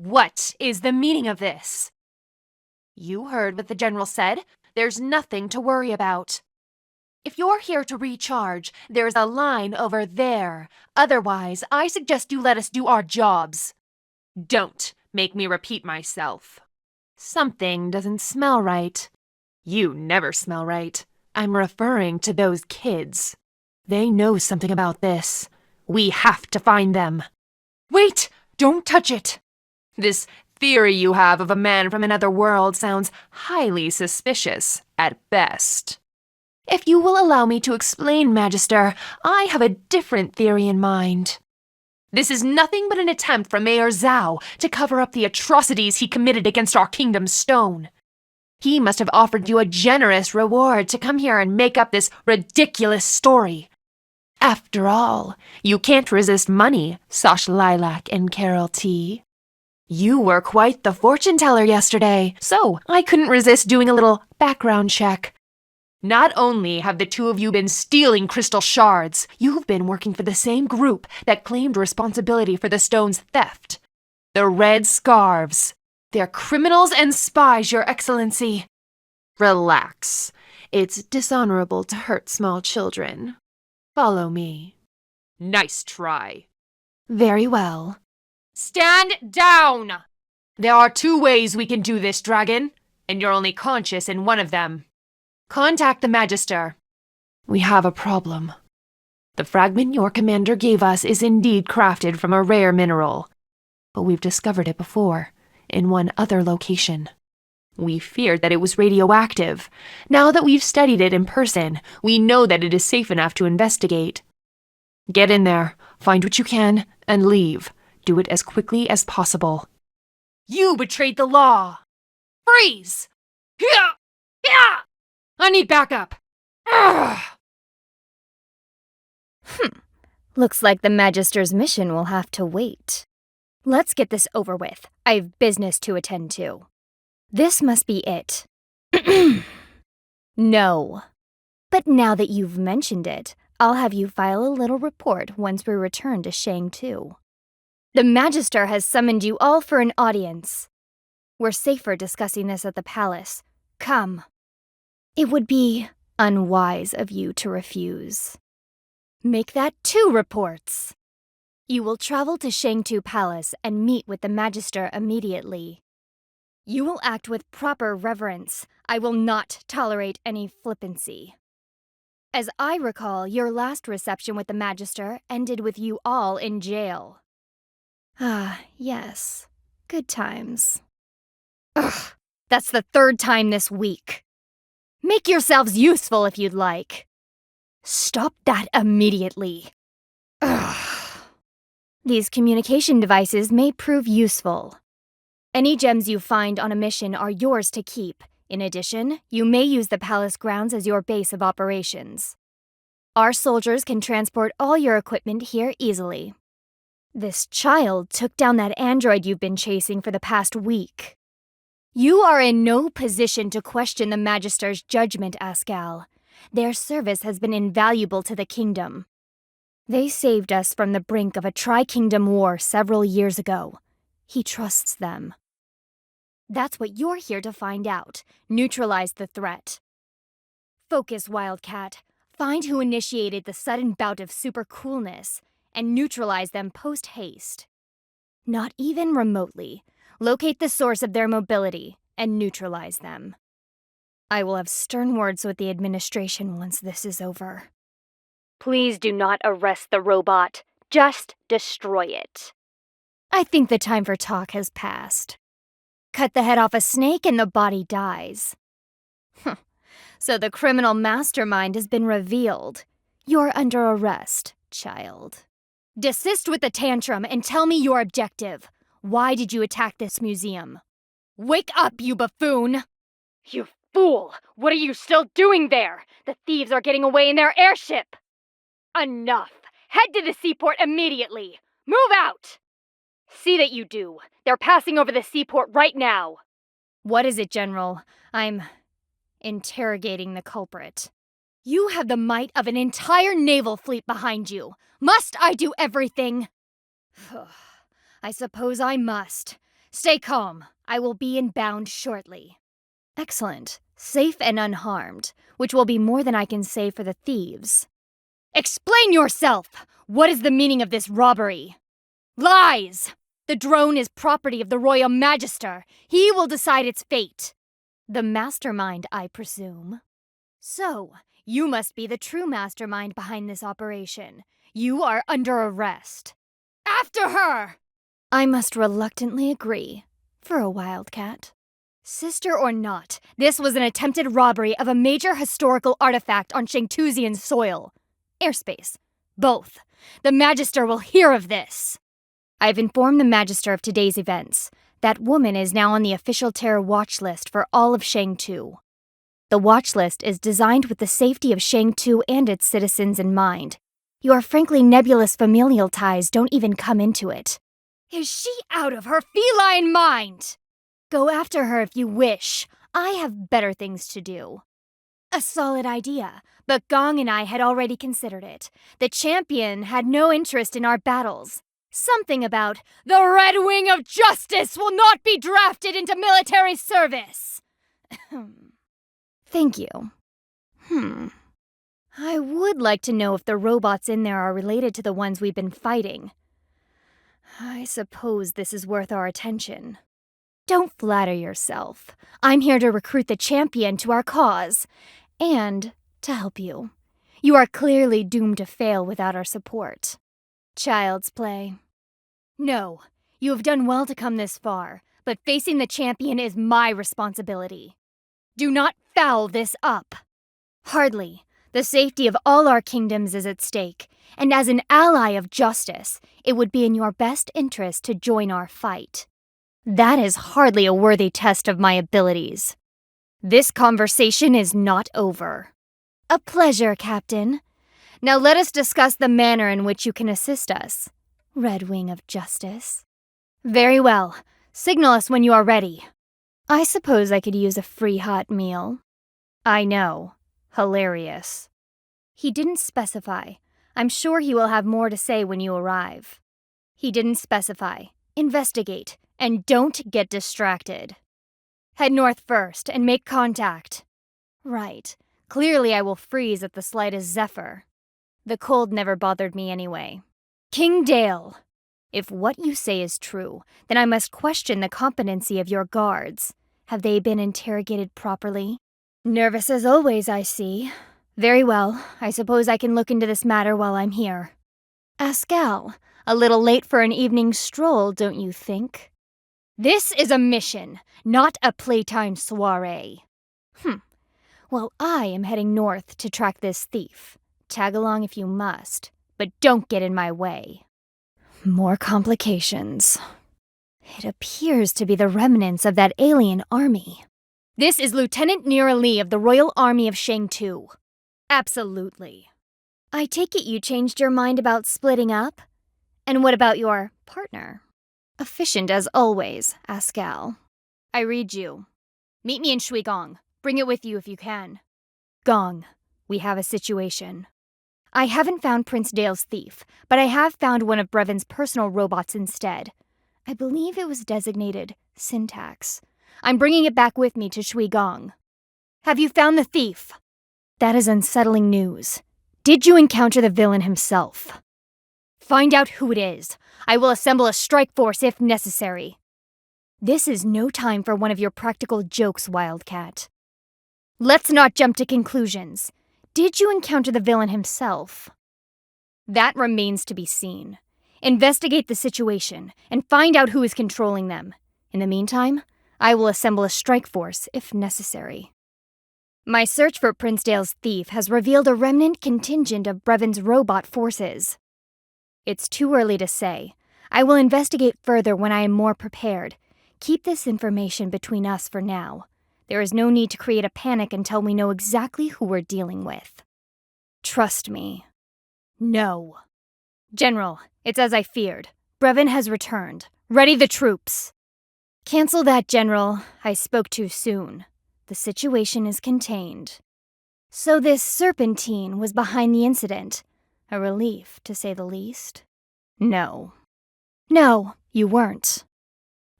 What is the meaning of this? You heard what the general said. There's nothing to worry about. If you're here to recharge, there's a line over there. Otherwise, I suggest you let us do our jobs. Don't make me repeat myself. Something doesn't smell right. You never smell right. I'm referring to those kids. They know something about this. We have to find them. Wait! Don't touch it! This theory you have of a man from another world sounds highly suspicious at best. If you will allow me to explain, Magister, I have a different theory in mind. This is nothing but an attempt from Mayor Zhao to cover up the atrocities he committed against our kingdom's stone. He must have offered you a generous reward to come here and make up this ridiculous story. After all, you can't resist money, Sosh Lilac and Carol T. You were quite the fortune-teller yesterday, so I couldn't resist doing a little background check. Not only have the two of you been stealing crystal shards, you've been working for the same group that claimed responsibility for the stone's theft. The Red Scarves. They're criminals and spies, Your Excellency. Relax. It's dishonorable to hurt small children. Follow me. Nice try. Very well. Stand down! There are 2 ways we can do this, Dragon, and you're only conscious in one of them. Contact the Magister. We have a problem. The fragment your commander gave us is indeed crafted from a rare mineral, but we've discovered it before, in one other location. We feared that it was radioactive. Now that we've studied it in person, we know that it is safe enough to investigate. Get in there, find what you can, and leave. Do it as quickly as possible. You betrayed the law! Freeze! I need backup! Looks like the Magister's mission will have to wait. Let's get this over with. I've business to attend to. This must be it. No. But now that you've mentioned it, I'll have you file a little report once we return to Shang-Tu. The Magister has summoned you all for an audience. We're safer discussing this at the palace. Come. It would be unwise of you to refuse. Make that 2 reports. You will travel to Shang-Tu Palace and meet with the Magister immediately. You will act with proper reverence. I will not tolerate any flippancy. As I recall, your last reception with the Magister ended with you all in jail. Ah, yes. Good times. Ugh, that's the 3rd time this week. Make yourselves useful if you'd like. Stop that immediately. Ugh. These communication devices may prove useful. Any gems you find on a mission are yours to keep. In addition, you may use the palace grounds as your base of operations. Our soldiers can transport all your equipment here easily. This child took down that android you've been chasing for the past week. You are in no position to question the Magister's judgment, Ascal. Their service has been invaluable to the kingdom. They saved us from the brink of a tri-kingdom war several years ago. He trusts them. That's what you're here to find out. Neutralize the threat. Focus, Wildcat. Find who initiated the sudden bout of super coolness, and neutralize them post-haste. Not even remotely. Locate the source of their mobility, and neutralize them. I will have stern words with the administration once this is over. Please do not arrest the robot. Just destroy it. I think the time for talk has passed. Cut the head off a snake and the body dies. So the criminal mastermind has been revealed. You're under arrest, child. Desist with the tantrum and tell me your objective. Why did you attack this museum? Wake up, you buffoon! You fool! What are you still doing there? The thieves are getting away in their airship! Enough! Head to the seaport immediately! Move out! See that you do. They're passing over the seaport right now. What is it, General? I'm interrogating the culprit. You have the might of an entire naval fleet behind you. Must I do everything? I suppose I must. Stay calm. I will be inbound shortly. Excellent. Safe and unharmed, which will be more than I can say for the thieves. Explain yourself! What is the meaning of this robbery? Lies! The drone is property of the Royal Magister. He will decide its fate. The mastermind, I presume. So, you must be the true mastermind behind this operation. You are under arrest. After her! I must reluctantly agree, for a wildcat. Sister or not, this was an attempted robbery of a major historical artifact on Shangtuzian soil. Airspace. Both. The Magister will hear of this. I've informed the Magister of today's events. That woman is now on the official terror watch list for all of Shangtu. The watch list is designed with the safety of Shangtu and its citizens in mind. Your frankly nebulous familial ties don't even come into it. Is she out of her feline mind? Go after her if you wish. I have better things to do. A solid idea, but Gong and I had already considered it. The champion had no interest in our battles. Something about the Red Wing of Justice will not be drafted into military service. Thank you. I would like to know if the robots in there are related to the ones we've been fighting. I suppose this is worth our attention. Don't flatter yourself. I'm here to recruit the champion to our cause. And to help you. You are clearly doomed to fail without our support. Child's play. No, you have done well to come this far, but facing the champion is my responsibility. Do not foul this up. Hardly. The safety of all our kingdoms is at stake, and as an ally of justice, it would be in your best interest to join our fight. That is hardly a worthy test of my abilities. This conversation is not over. A pleasure, Captain. Now let us discuss the manner in which you can assist us. Red Wing of Justice. Very well. Signal us when you are ready. I suppose I could use a free hot meal. I know. Hilarious. He didn't specify. I'm sure he will have more to say when you arrive. He didn't specify. Investigate, and don't get distracted. Head north first and make contact. Right. Clearly I will freeze at the slightest zephyr. The cold never bothered me anyway. King Dale. If what you say is true, then I must question the competency of your guards. Have they been interrogated properly? Nervous as always, I see. Very well. I suppose I can look into this matter while I'm here. Ascal, a little late for an evening stroll, don't you think? This is a mission, not a playtime soiree. Well, I am heading north to track this thief. Tag along if you must, but don't get in my way. More complications. It appears to be the remnants of that alien army. This is Lieutenant Neera Li of the Royal Army of Shangtu. Absolutely. I take it you changed your mind about splitting up? And what about your partner? Efficient as always, Ascal. I read you. Meet me in Shuigong. Bring it with you if you can. Gong, we have a situation. I haven't found Prince Dale's thief, but I have found one of Brevon's personal robots instead. I believe it was designated Syntax. I'm bringing it back with me to Shuigong. Have you found the thief? That is unsettling news. Did you encounter the villain himself? Find out who it is. I will assemble a strike force if necessary. This is no time for one of your practical jokes, Wildcat. Let's not jump to conclusions. Did you encounter the villain himself? That remains to be seen. Investigate the situation and find out who is controlling them. In the meantime, I will assemble a strike force if necessary. My search for Prince Dale's thief has revealed a remnant contingent of Brevon's robot forces. It's too early to say. I will investigate further when I am more prepared. Keep this information between us for now. There is no need to create a panic until we know exactly who we're dealing with. Trust me. No. General, it's as I feared. Brevon has returned. Ready the troops. Cancel that, General. I spoke too soon. The situation is contained. So this Serpentine was behind the incident. A relief, to say the least. No. No, you weren't.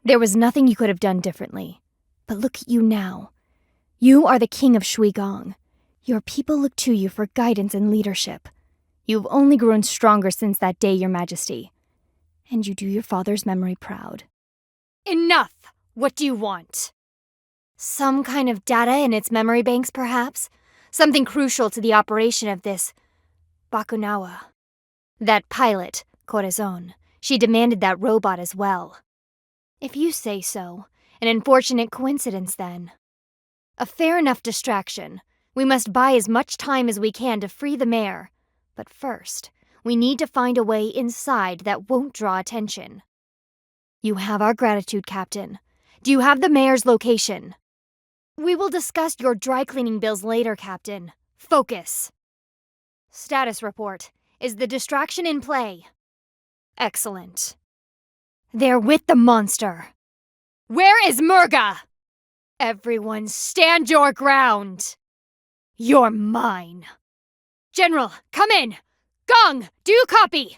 There was nothing you could have done differently. But look at you now. You are the king of Shuigong. Your people look to you for guidance and leadership. You've only grown stronger since that day, Your Majesty. And you do your father's memory proud. Enough! What do you want? Some kind of data in its memory banks, perhaps? Something crucial to the operation of this Bakunawa. That pilot, Corazon, she demanded that robot as well. If you say so, an unfortunate coincidence then. A fair enough distraction. We must buy as much time as we can to free the mayor. But first, we need to find a way inside that won't draw attention. You have our gratitude, Captain. Do you have the mayor's location? We will discuss your dry cleaning bills later, Captain. Focus. Status report. Is the distraction in play? Excellent. They're with the monster. Where is Murga? Everyone stand your ground. You're mine. General, come in! Gong, do you copy?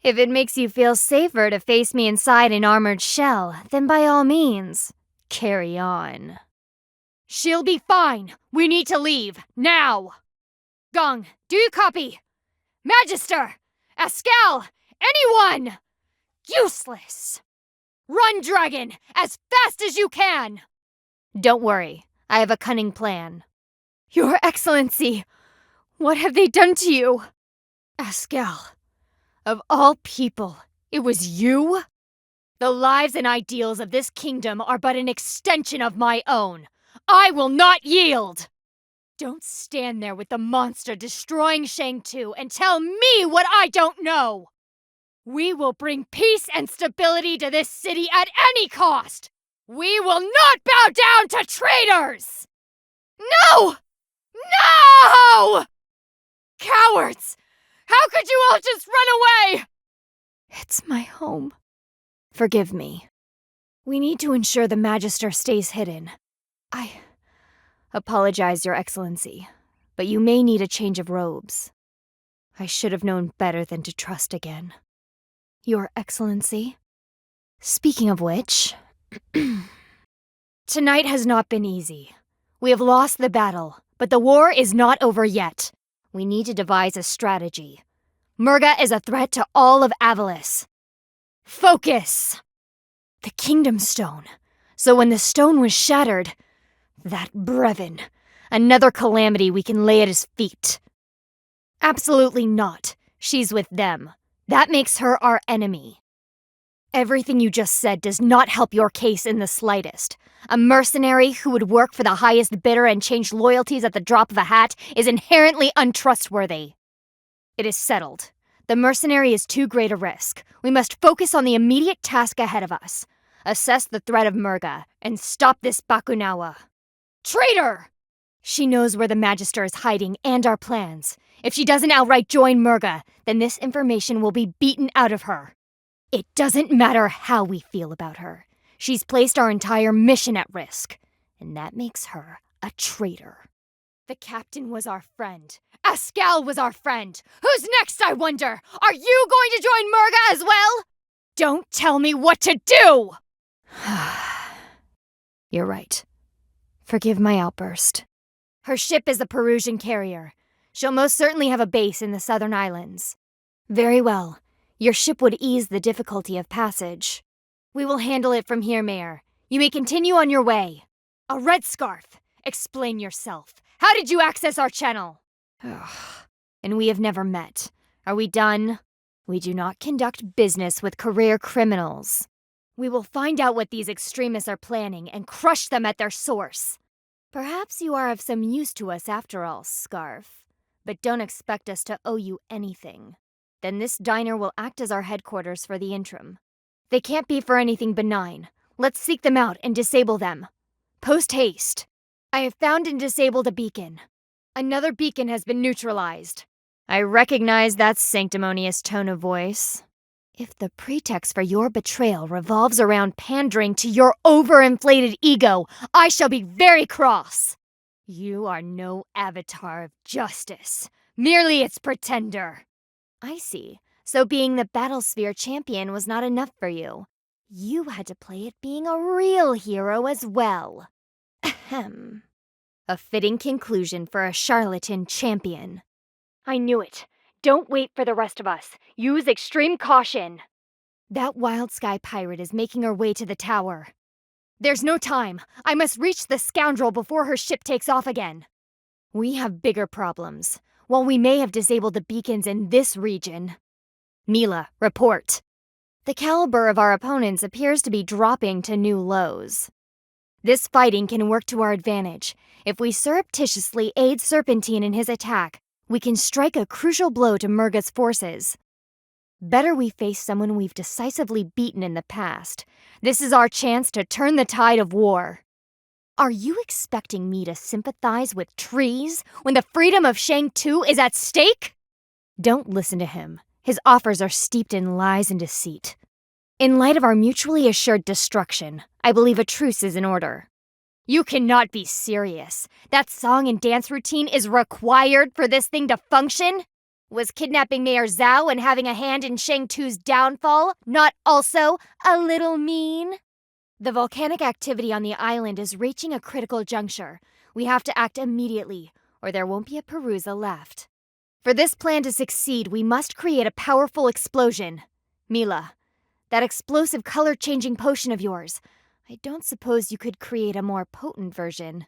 If it makes you feel safer to face me inside an armored shell, then by all means, carry on. She'll be fine. We need to leave, now! Gong, do you copy? Magister! Ascal! Anyone! Useless! Run, Dragon, as fast as you can! Don't worry, I have a cunning plan. Your Excellency, what have they done to you? Ascal, of all people, it was you? The lives and ideals of this kingdom are but an extension of my own. I will not yield! Don't stand there with the monster destroying Shang-Tu and tell me what I don't know! We will bring peace and stability to this city at any cost! We will not bow down to traitors! No! No! Cowards! How could you all just run away? It's my home. Forgive me. We need to ensure the Magister stays hidden. I apologize, Your Excellency, but you may need a change of robes. I should have known better than to trust again. Your Excellency? Speaking of which, tonight has not been easy. We have lost the battle, but the war is not over yet. We need to devise a strategy. Murga is a threat to all of Avalis. Focus! The Kingdom Stone. So when the stone was shattered, that Brevin, another calamity we can lay at his feet. Absolutely not. She's with them. That makes her our enemy. Everything you just said does not help your case in the slightest. A mercenary who would work for the highest bidder and change loyalties at the drop of a hat is inherently untrustworthy. It is settled. The mercenary is too great a risk. We must focus on the immediate task ahead of us. Assess the threat of Murga, and stop this Bakunawa. Traitor! She knows where the Magister is hiding and our plans. If she doesn't outright join Murga, then this information will be beaten out of her. It doesn't matter how we feel about her. She's placed our entire mission at risk, and that makes her a traitor. The captain was our friend. Ascal was our friend. Who's next, I wonder? Are you going to join Murga as well? Don't tell me what to do! You're right. Forgive my outburst. Her ship is a Perusian carrier. She'll most certainly have a base in the southern islands. Very well. Your ship would ease the difficulty of passage. We will handle it from here, Mayor. You may continue on your way. A red scarf. Explain yourself. How did you access our channel? And we have never met. Are we done? We do not conduct business with career criminals. We will find out what these extremists are planning and crush them at their source. Perhaps you are of some use to us after all, Scarf. But don't expect us to owe you anything. Then this diner will act as our headquarters for the interim. They can't be for anything benign. Let's seek them out and disable them. Post haste. I have found and disabled a beacon. Another beacon has been neutralized. I recognize that sanctimonious tone of voice. If the pretext for your betrayal revolves around pandering to your overinflated ego, I shall be very cross. You are no avatar of justice, merely its pretender. I see. So being the Battlesphere champion was not enough for you. You had to play at being a real hero as well. Ahem. A fitting conclusion for a charlatan champion. I knew it. Don't wait for the rest of us. Use extreme caution. That wild sky pirate is making her way to the tower. There's no time. I must reach the scoundrel before her ship takes off again. We have bigger problems. While we may have disabled the beacons in this region. Mila, report. The caliber of our opponents appears to be dropping to new lows. This fighting can work to our advantage. If we surreptitiously aid Serpentine in his attack, we can strike a crucial blow to Murga's forces. Better we face someone we've decisively beaten in the past. This is our chance to turn the tide of war. Are you expecting me to sympathize with trees when the freedom of Shang-Tu is at stake? Don't listen to him. His offers are steeped in lies and deceit. In light of our mutually assured destruction, I believe a truce is in order. You cannot be serious. That song and dance routine is required for this thing to function? Was kidnapping Mayor Zhao and having a hand in Shang-Tu's downfall not also a little mean? The volcanic activity on the island is reaching a critical juncture. We have to act immediately, or there won't be a Perusa left. For this plan to succeed, we must create a powerful explosion. Mila, that explosive color-changing potion of yours, I don't suppose you could create a more potent version.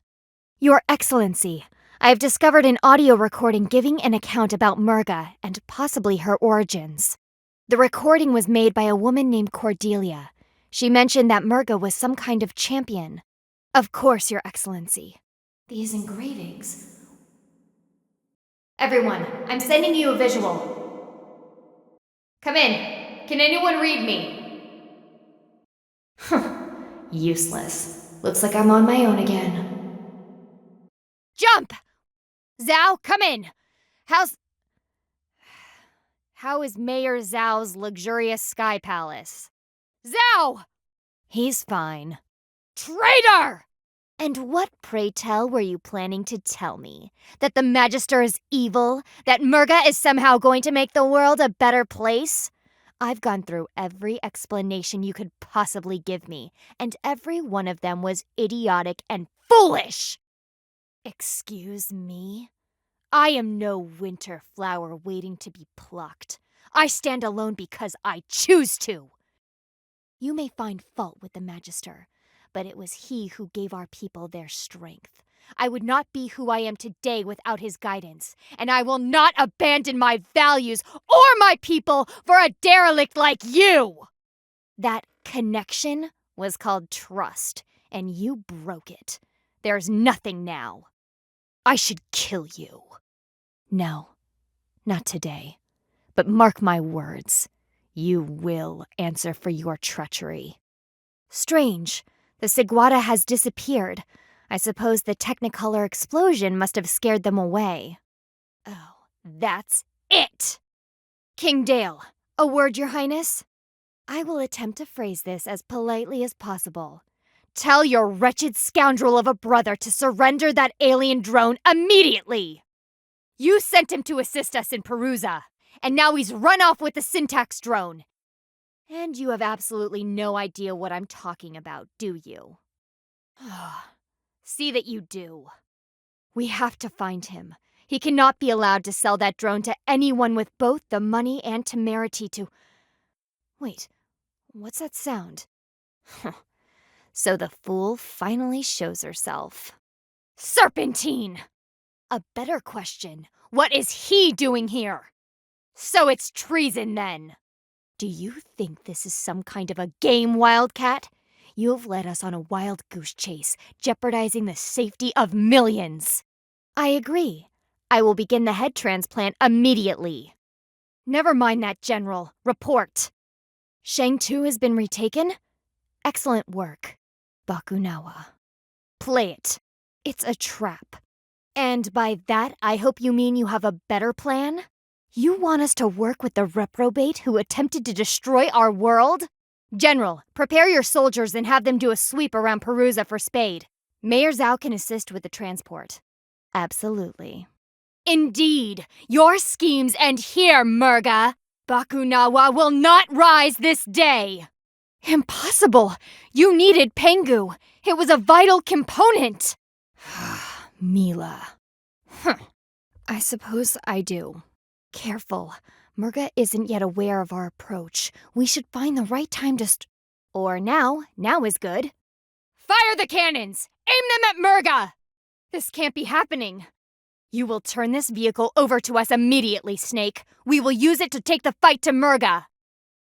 Your Excellency, I have discovered an audio recording giving an account about Murga and possibly her origins. The recording was made by a woman named Cordelia. She mentioned that Murga was some kind of champion. Of course, Your Excellency. These engravings... Everyone, I'm sending you a visual. Come in. Can anyone read me? Useless. Looks like I'm on my own again. Jump! Zhao, come in! How is Mayor Zhao's luxurious sky palace? Zhao! He's fine. Traitor! And what, pray tell, were you planning to tell me? That the Magister is evil? That Murga is somehow going to make the world a better place? I've gone through every explanation you could possibly give me, and every one of them was idiotic and foolish! Excuse me? I am no winter flower waiting to be plucked. I stand alone because I choose to. You may find fault with the Magister, but it was he who gave our people their strength. I would not be who I am today without his guidance, and I will not abandon my values or my people for a derelict like you! That connection was called trust, and you broke it. There's nothing now. I should kill you. No, not today. But mark my words, you will answer for your treachery. Strange. The Ciguata has disappeared. I suppose the Technicolor explosion must have scared them away. Oh, that's it! King Dale, a word, Your Highness? I will attempt to phrase this as politely as possible. Tell your wretched scoundrel of a brother to surrender that alien drone immediately! You sent him to assist us in Perusa, and now he's run off with the Syntax drone. And you have absolutely no idea what I'm talking about, do you? See that you do. We have to find him. He cannot be allowed to sell that drone to anyone with both the money and temerity to... Wait, what's that sound? So the fool finally shows herself. Serpentine! A better question, what is he doing here? So it's treason, then. Do you think this is some kind of a game, Wildcat? You've led us on a wild goose chase, jeopardizing the safety of millions. I agree. I will begin the head transplant immediately. Never mind that, General. Report. Shang-Tu has been retaken? Excellent work. Bakunawa. Play it. It's a trap. And by that, I hope you mean you have a better plan? You want us to work with the reprobate who attempted to destroy our world? General, prepare your soldiers and have them do a sweep around Perusa for Spade. Mayor Zhao can assist with the transport. Absolutely. Indeed, your schemes end here, Murga. Bakunawa will not rise this day. Impossible! You needed Pengu! It was a vital component! Mila. I suppose I do. Careful. Murga isn't yet aware of our approach. We should find the right time to Or now. Now is good. Fire the cannons! Aim them at Murga! This can't be happening. You will turn this vehicle over to us immediately, Snake. We will use it to take the fight to Murga.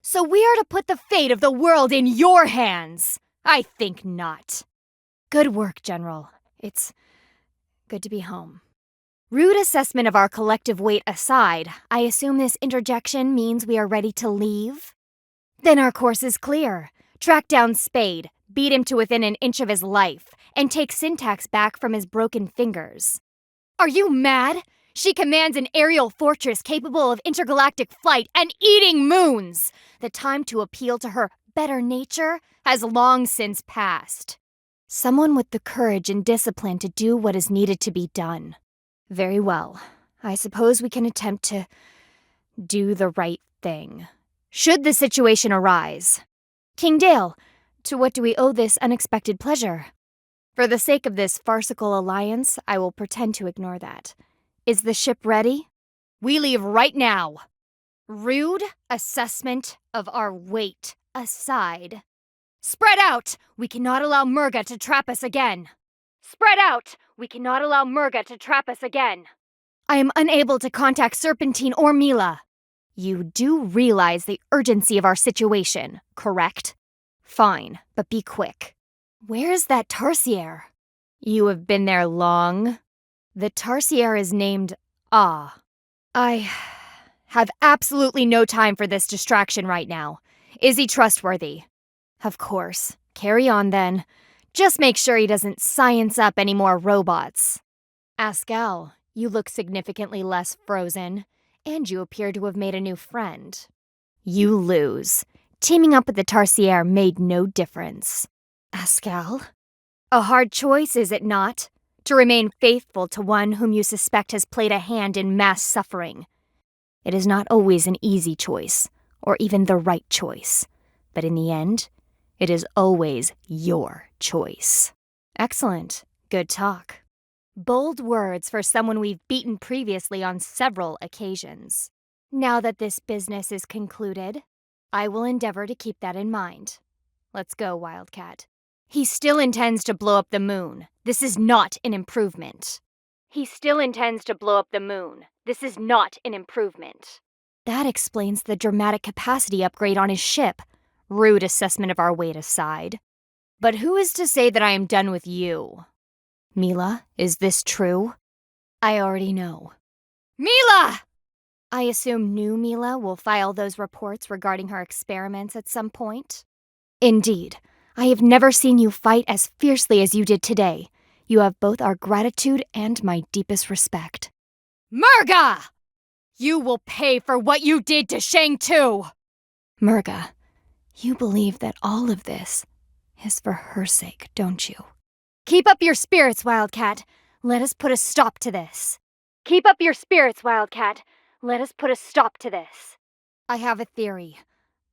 So we are to put the fate of the world in your hands? I think not. Good work, General. It's good to be home. Rude assessment of our collective weight aside, I assume this interjection means we are ready to leave? Then our course is clear. Track down Spade, beat him to within an inch of his life, and take Syntax back from his broken fingers. Are you mad? She commands an aerial fortress capable of intergalactic flight and eating moons! The time to appeal to her better nature has long since passed. Someone with the courage and discipline to do what is needed to be done. Very well. I suppose we can attempt to do the right thing. Should the situation arise. King Dale, to what do we owe this unexpected pleasure? For the sake of this farcical alliance, I will pretend to ignore that. Is the ship ready? We leave right now. Rude assessment of our weight aside. Spread out! We cannot allow Murga to trap us again. Spread out! We cannot allow Murga to trap us again. I am unable to contact Serpentine or Mila. You do realize the urgency of our situation, correct? Fine, but be quick. Where's that Tarsier? You have been there long? The Tarsier is named Ah. I have absolutely no time for this distraction right now. Is he trustworthy? Of course. Carry on then. Just make sure he doesn't science up any more robots. Ascal, you look significantly less frozen, and you appear to have made a new friend. You lose. Teaming up with the Tarsier made no difference. Ascal? A hard choice, is it not? To remain faithful to one whom you suspect has played a hand in mass suffering. It is not always an easy choice, or even the right choice. But in the end, it is always your choice. Excellent. Good talk. Bold words for someone we've beaten previously on several occasions. Now that this business is concluded, I will endeavor to keep that in mind. Let's go, Wildcat. He still intends to blow up the moon. This is not an improvement. He still intends to blow up the moon. This is not an improvement. That explains the dramatic capacity upgrade on his ship. Rude assessment of our weight aside. But who is to say that I am done with you? Mila, is this true? I already know. Mila! I assume new Mila will file those reports regarding her experiments at some point? Indeed. I have never seen you fight as fiercely as you did today. You have both our gratitude and my deepest respect. Murga! You will pay for what you did to Shang Tu! Murga, you believe that all of this is for her sake, don't you? Keep up your spirits, Wildcat. Let us put a stop to this. Keep up your spirits, Wildcat. Let us put a stop to this. I have a theory,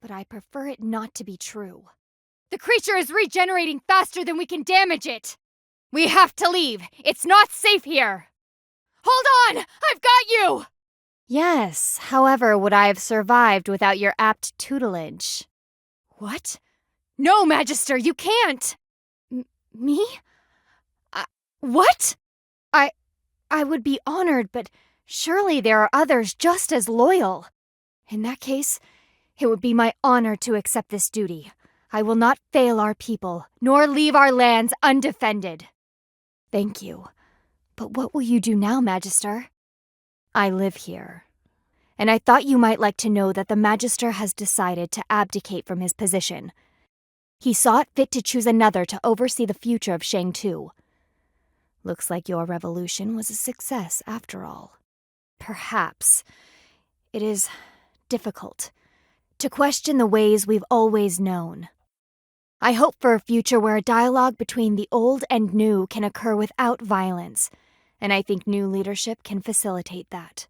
but I prefer it not to be true. The creature is regenerating faster than we can damage it. We have to leave. It's not safe here. Hold on! I've got you! Yes, however, would I have survived without your apt tutelage? What? No, Magister, you can't! Me? What? I would be honored, but surely there are others just as loyal. In that case, it would be my honor to accept this duty. I will not fail our people, nor leave our lands undefended. Thank you. But what will you do now, Magister? I live here. And I thought you might like to know that the Magister has decided to abdicate from his position. He saw it fit to choose another to oversee the future of Shang Tu. Looks like your revolution was a success after all. Perhaps it is difficult to question the ways we've always known. I hope for a future where a dialogue between the old and new can occur without violence, and I think new leadership can facilitate that.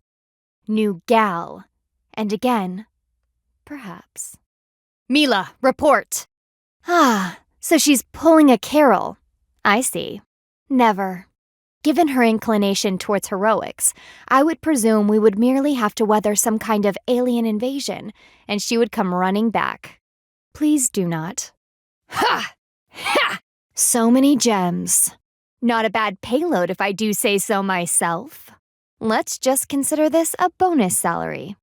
New Gal, and again, perhaps. Mila, report! Ah, so she's pulling a Carol. I see. Never. Given her inclination towards heroics, I would presume we would merely have to weather some kind of alien invasion, and she would come running back. Please do not. Ha! Ha! So many gems. Not a bad payload if I do say so myself. Let's just consider this a bonus salary.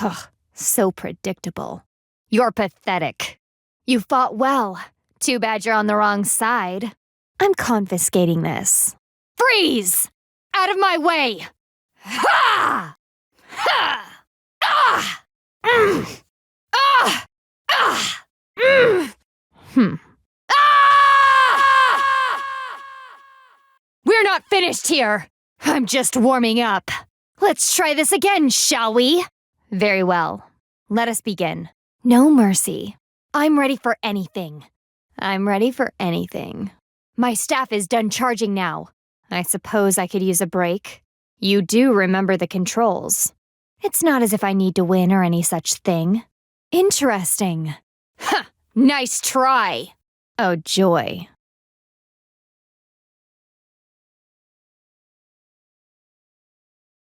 Ugh, so predictable. You're pathetic. You fought well. Too bad you're on the wrong side. I'm confiscating this. Freeze! Out of my way! Ha! Ha! Ah! Ah! Ah! Ah! We're not finished here. I'm just warming up. Let's try this again, shall we? Very well. Let us begin. No mercy. I'm ready for anything. I'm ready for anything. My staff is done charging now. I suppose I could use a break. You do remember the controls. It's not as if I need to win or any such thing. Interesting. Huh, nice try. Oh, joy.